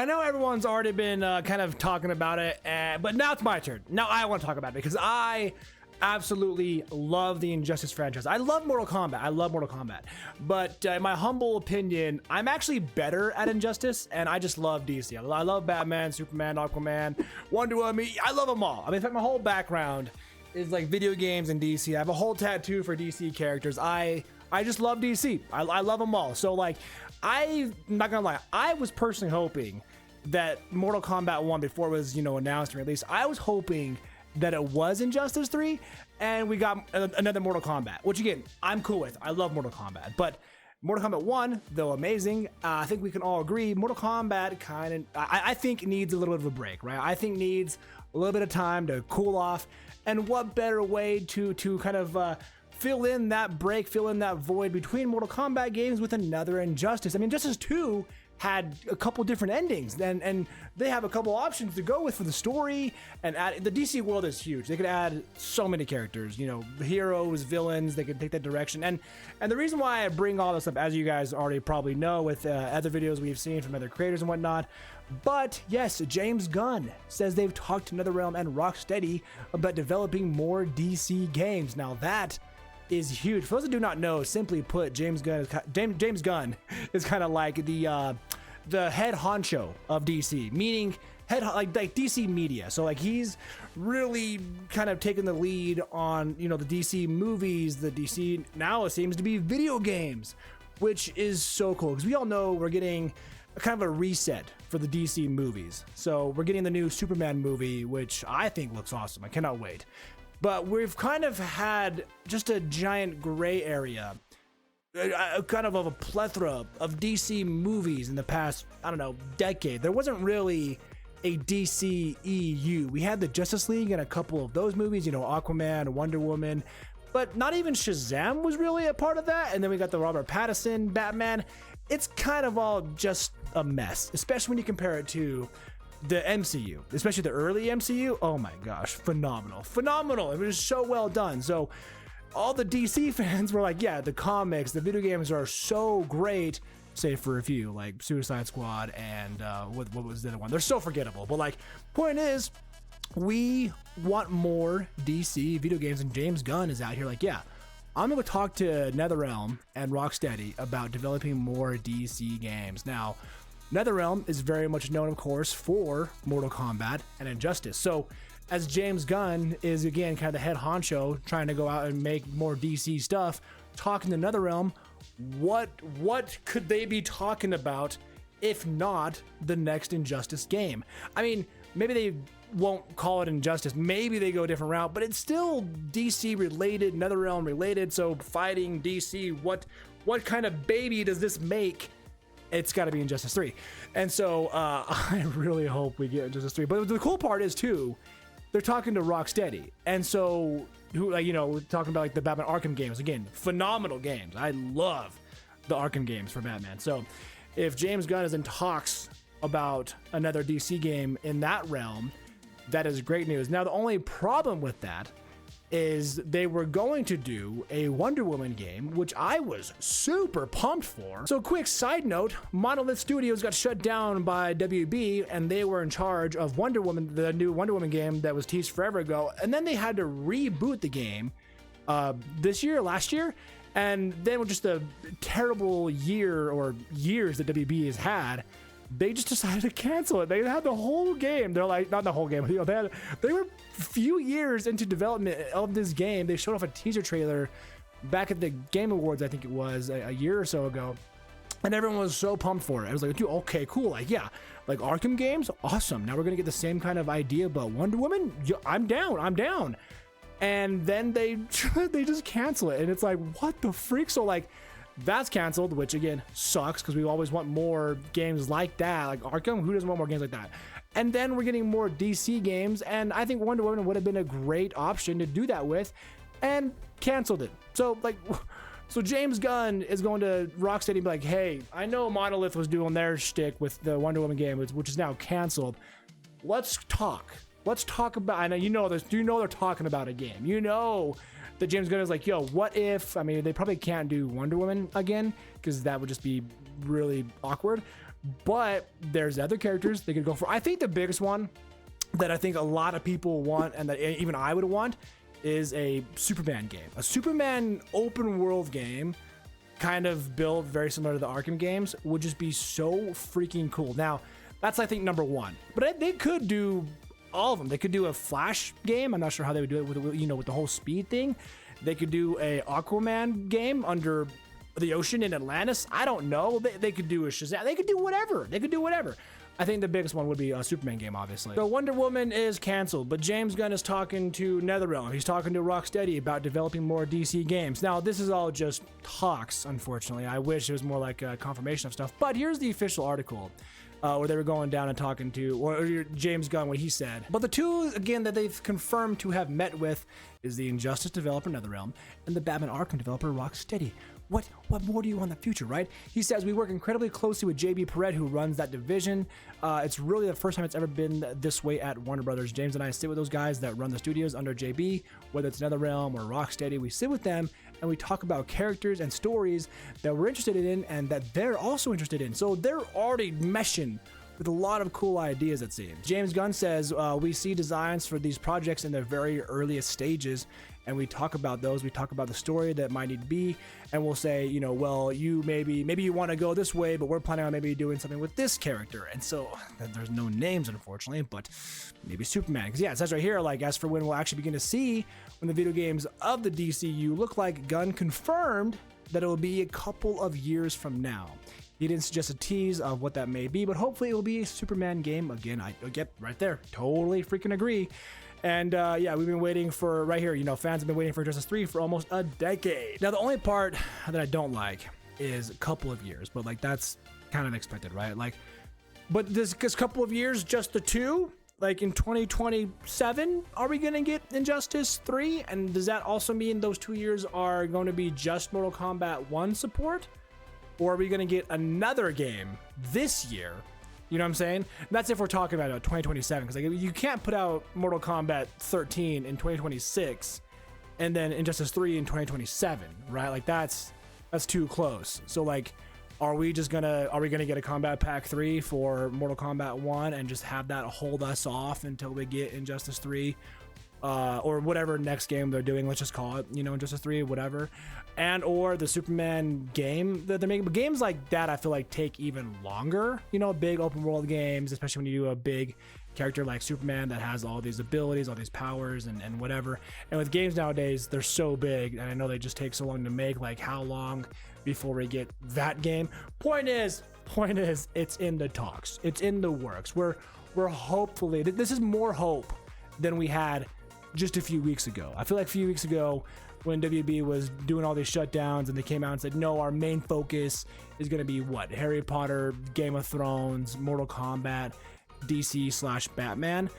I know everyone's already been kind of talking about it, but now it's my turn. Now I want to talk about it because I absolutely love the Injustice franchise. I love Mortal Kombat. But in my humble opinion, I'm actually better at Injustice, and I just love DC. I love Batman, Superman, Aquaman, Wonder Woman. I love them all. I mean, in fact, my whole background is like video games and DC. I have a whole tattoo for DC characters. I just love DC. I love them all. So like, I'm not gonna lie, I was personally hoping that Mortal Kombat 1, before it was, announced and released, I was hoping that it was Injustice 3 and we got another Mortal Kombat, which again, I'm cool with. I love Mortal Kombat, but Mortal Kombat 1, though amazing, I think we can all agree Mortal Kombat I think needs a little bit of a break, right? I think needs a little bit of time to cool off, and what better way to kind of fill in that break, fill in that void between Mortal Kombat games with another Injustice. I mean, Injustice 2 had a couple different endings, and they have a couple options to go with for the story, and the DC world is huge. They could add so many characters, heroes, villains. They could take that direction, and the reason why I bring all this up, as you guys already probably know with other videos we've seen from other creators and whatnot, but yes, James Gunn says they've talked to NetherRealm and Rocksteady about developing more DC games. Now that is huge. For those that do not know, simply put, James Gunn is kind of like the head honcho of DC, meaning like DC media. So like he's really kind of taken the lead on the DC movies. The DC now seems to be video games, which is so cool because we all know we're getting a kind of a reset for the DC movies. So we're getting the new Superman movie, which I think looks awesome. I cannot wait. But we've kind of had just a giant gray area, kind of a plethora of DC movies in the past, decade. There wasn't really a DC EU. We had the Justice League and a couple of those movies, Aquaman, Wonder Woman, but not even Shazam was really a part of that. And then we got the Robert Pattinson Batman. It's kind of all just a mess, especially when you compare it to the MCU, especially the early MCU. Oh my gosh, phenomenal. It was so well done. So all the DC fans were like, yeah, the comics, the video games are so great, save for a few like Suicide Squad and what was the other one? They're so forgettable. But like, point is, we want more DC video games, and James Gunn is out here like, yeah, I'm gonna go talk to NetherRealm and Rocksteady about developing more DC games. Now, NetherRealm is very much known, of course, for Mortal Kombat and Injustice. So as James Gunn is, again, kind of the head honcho trying to go out and make more DC stuff, talking to NetherRealm, what could they be talking about if not the next Injustice game? I mean, maybe they won't call it Injustice. Maybe they go a different route, but it's still DC related, NetherRealm related. So fighting DC, what kind of baby does this make? It's got to be Injustice 3. And so I really hope we get Injustice 3. But the cool part is, too, they're talking to Rocksteady. And so, talking about like the Batman Arkham games. Again, phenomenal games. I love the Arkham games for Batman. So if James Gunn is in talks about another DC game in that realm, that is great news. Now, the only problem with that is they were going to do a Wonder Woman game, which I was super pumped for. So quick side note, Monolith Studios got shut down by WB, and they were in charge of Wonder Woman, the new Wonder Woman game that was teased forever ago. And then they had to reboot the game last year. And then with just a terrible year or years that WB has had, they just decided to cancel it. They had the whole game. They're like, not the whole game. They were a few years into development of this game. They showed off a teaser trailer back at the Game Awards, I think it was a year or so ago, and everyone was so pumped for it. I was like, dude, okay, cool. Like, yeah, like Arkham games, awesome. Now we're gonna get the same kind of idea about Wonder Woman. I'm down. And then they just cancel it, and it's like, what the freak? So like, that's canceled, which again sucks because we always want more games like that, like Arkham. Who doesn't want more games like that? And then we're getting more DC games, and I think Wonder Woman would have been a great option to do that with, and canceled it. So James Gunn is going to Rocksteady and be like, hey, I know Monolith was doing their shtick with the Wonder Woman game, which is now canceled. Let's talk about. I know they're talking about a game. That James Gunn is like, yo, what if, they probably can't do Wonder Woman again because that would just be really awkward. But there's other characters they could go for. I think the biggest one that I think a lot of people want, and that even I would want, is a Superman game. A Superman open world game, kind of built very similar to the Arkham games, would just be so freaking cool. Now, that's I think number one. But they could do all of them. They could do a Flash game. I'm not sure how they would do it with with the whole speed thing. They could do a Aquaman game under the ocean in Atlantis. I don't know. They could do a Shazam. They could do whatever. They could do whatever. I think the biggest one would be a Superman game, obviously. So Wonder Woman is canceled, but James Gunn is talking to NetherRealm. He's talking to Rocksteady about developing more DC games. Now, this is all just talks, unfortunately. I wish it was more like a confirmation of stuff. But here's the official article where they were going down and talking to, or James Gunn, what he said. But the two, again, that they've confirmed to have met with is the Injustice developer NetherRealm and the Batman Arkham developer Rocksteady. What more do you want in the future, right? He says, we work incredibly closely with JB Perret, who runs that division. It's really the first time it's ever been this way at Warner Brothers. James and I sit with those guys that run the studios under JB, whether it's NetherRealm or Rocksteady. We sit with them and we talk about characters and stories that we're interested in and that they're also interested in. So they're already meshing with a lot of cool ideas, it seems. James Gunn says, we see designs for these projects in their very earliest stages, and we talk about those. We talk about the story that might need to be, and we'll say, well, you maybe you want to go this way, but we're planning on maybe doing something with this character. And so there's no names, unfortunately, but maybe Superman. Because yeah, it says right here, like, as for when we'll actually begin to see when the video games of the DCU look like, Gunn confirmed that it will be a couple of years from now. He didn't suggest a tease of what that may be, but hopefully it will be a Superman game. Again, I get right there. Totally freaking agree. And yeah, we've been waiting for, right here, fans have been waiting for Injustice 3 for almost a decade. Now, the only part that I don't like is a couple of years, but like that's kind of expected, right? Like, but this couple of years, just the two? Like in 2027, are we going to get Injustice 3? And does that also mean those 2 years are going to be just Mortal Kombat 1 support? Or are we going to get another game this year? You know what I'm saying? That's if we're talking about 2027, because like, you can't put out Mortal Kombat 13 in 2026 and then Injustice 3 in 2027, right? Like that's too close. So like, are we gonna get a Combat Pack 3 for Mortal Kombat 1 and just have that hold us off until we get Injustice 3? Or whatever next game they're doing, let's just call it, Injustice 3, whatever. And or the Superman game that they're making. But games like that, I feel like take even longer, big open world games, especially when you do a big character like Superman that has all these abilities, all these powers and whatever. And with games nowadays, they're so big, and I know they just take so long to make. Like, how long before we get that game? Point is, it's in the talks. It's in the works. We're hopefully, this is more hope than we had just a few weeks ago. I feel like a few weeks ago when WB was doing all these shutdowns and they came out and said, no, our main focus is going to be what? Harry Potter, Game of Thrones, Mortal Kombat, DC/Batman.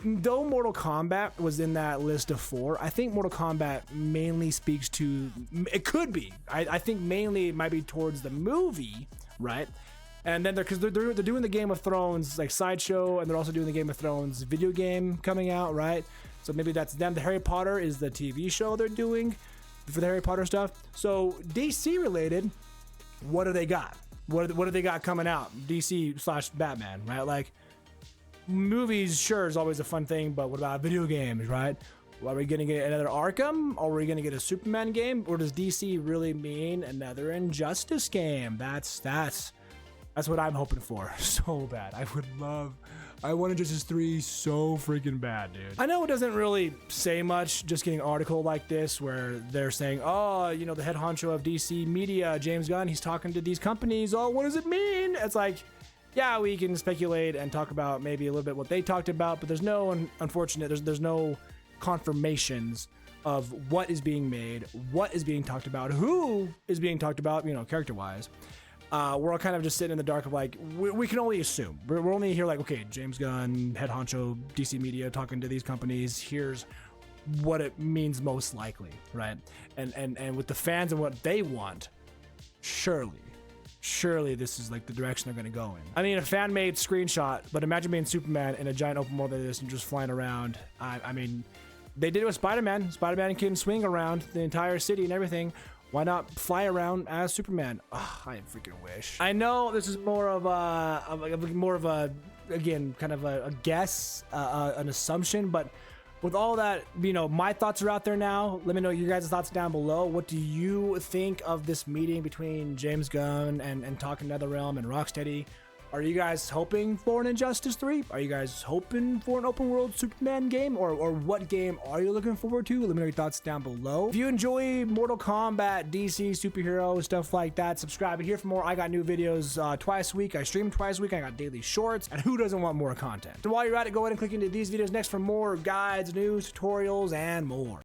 Though Mortal Kombat was in that list of 4, I think Mortal Kombat mainly speaks to, it could be, I think mainly it might be towards the movie, right? And then because they're doing the Game of Thrones like sideshow, and they're also doing the Game of Thrones video game coming out, right? So maybe that's them. The Harry Potter is the TV show they're doing for the Harry Potter stuff. So DC related, what do they got? What do they got coming out? DC/Batman, right? Like, movies, sure, is always a fun thing, but what about video games, right? Are we gonna get another Arkham? Or are we gonna get a Superman game? Or does DC really mean another Injustice game? That's what I'm hoping for so bad. I want Injustice 3 so freaking bad, dude. I know it doesn't really say much, just getting an article like this where they're saying, oh, the head honcho of DC Media, James Gunn, he's talking to these companies. Oh, what does it mean? It's like, yeah, we can speculate and talk about maybe a little bit what they talked about, but there's no, there's no confirmations of what is being made, what is being talked about, who is being talked about, character-wise. We're all kind of just sitting in the dark of like, we can only assume. We're only here like, okay, James Gunn, head honcho, DC Media, talking to these companies. Here's what it means most likely, right? And with the fans and what they want, surely this is like the direction they're going to go in. I mean, a fan-made screenshot, but imagine being Superman in a giant open world like this and just flying around. I mean, they did it with Spider-Man. Spider-Man can swing around the entire city and everything. Why not fly around as Superman? Oh, I freaking wish. I know this is more of a again, kind of a guess, an assumption, but with all that, you know, my thoughts are out there now. Let me know your guys' thoughts down below. What do you think of this meeting between James Gunn and Talking NetherRealm and Rocksteady? Are you guys hoping for an Injustice 3? Are you guys hoping for an open world Superman game? Or what game are you looking forward to? Let me know your thoughts down below. If you enjoy Mortal Kombat, DC, superhero, stuff like that, subscribe here for more. I got new videos twice a week. I stream twice a week. I got daily shorts. And who doesn't want more content? So while you're at it, go ahead and click into these videos next for more guides, news, tutorials, and more.